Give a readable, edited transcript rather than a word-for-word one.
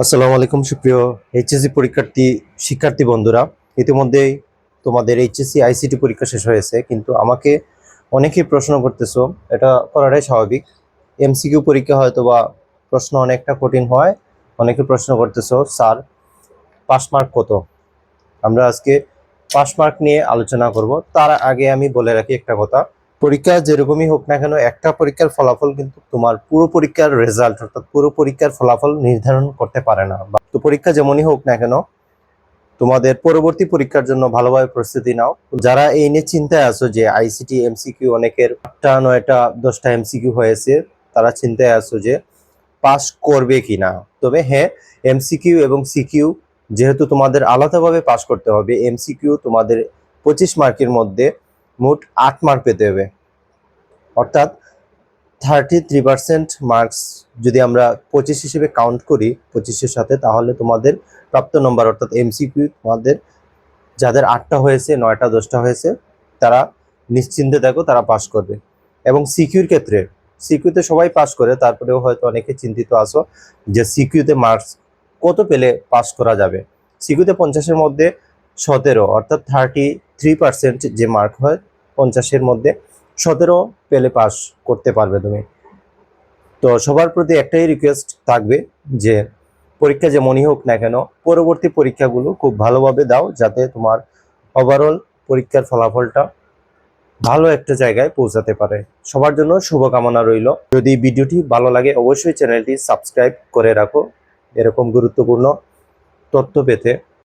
আসসালামু আলাইকুম সুপ্রিয় এইচএসসি শিক্ষার্থী বন্ধুরা। ইতিমধ্যেই তোমাদের এইচএসসি আইসিটি পরীক্ষা শেষ হয়েছে, কিন্তু আমাকে অনেকেই প্রশ্ন করতেছো। এটা করাটাই স্বাভাবিক। এমসিকিউ পরীক্ষা হয়তো বা প্রশ্ন অনেকটা কঠিন হয়। অনেকে প্রশ্ন করতেছো, স্যার পাস মার্ক কত? আমরা আজকে পাস মার্ক নিয়ে আলোচনা করব। তার আগে আমি বলে রাখি একটা কথা, পরীক্ষা যেরকমই হোক না কেন, একটা পরীক্ষার ফলাফল কিন্তু তোমার পুরো পরীক্ষার রেজাল্ট অর্থাৎ পুরো পরীক্ষার ফলাফল নির্ধারণ করতে পারে না। তো পরীক্ষা যেমনই হোক না কেন, তোমাদের পরবর্তী পরীক্ষার জন্য ভালোভাবে প্রস্তুতি নাও। যারা এই নিয়ে চিন্তায় আছো যে আইসিটি এমসিকিউ অনেকের 8টা 9টা 10টা এমসিকিউ হয়েছে, তারা চিন্তায় আছো যে পাস করবে কিনা। তবে হ্যাঁ, এমসিকিউ এবং সিকিউ যেহেতু তোমাদের আলাদাভাবে পাস করতে হবে, এমসিকিউ তোমাদের 25 মার্কের মধ্যে মোট 8 মার্ক পেতে হবে। অর্থাৎ 33% মার্কস যদি আমরা 25 হিসেবে কাউন্ট করি 25-এর সাথে, তাহলে তোমাদের প্রাপ্ত নম্বর অর্থাৎ এমসিকিউ তোমাদের যাদের 8টা হয়েছে 9টা 10টা হয়েছে তারা নিশ্চিন্তে দেখো, তারা পাস করবে। এবং সিকিউর ক্ষেত্রে, সিকিউতে সবাই পাস করে, তারপরেও হয়তো অনেকে চিন্তিত আছো যে সিকিউতে মার্কস কত পেলে পাস করা যাবে। সিকিউতে 50-এর মধ্যে 17 অর্থাৎ 33% যে মার্ক হয় 50-এর মধ্যে 17 পেলে পাস করতে পারবে তুমি। তো সবার প্রতি একটাই রিকোয়েস্ট থাকবে যে পরীক্ষা যেমনই হোক না কেন, পরবর্তী পরীক্ষাগুলো খুব ভালোভাবে দাও, যাতে তোমার ওভারঅল পরীক্ষার ফলাফলটা ভালো একটা জায়গায় পৌঁছাতে পারে। সবার জন্য শুভকামনা রইল। যদি ভিডিওটি ভালো লাগে অবশ্যই চ্যানেলটি সাবস্ক্রাইব করে রাখো এরকম গুরুত্বপূর্ণ তথ্য পেতে।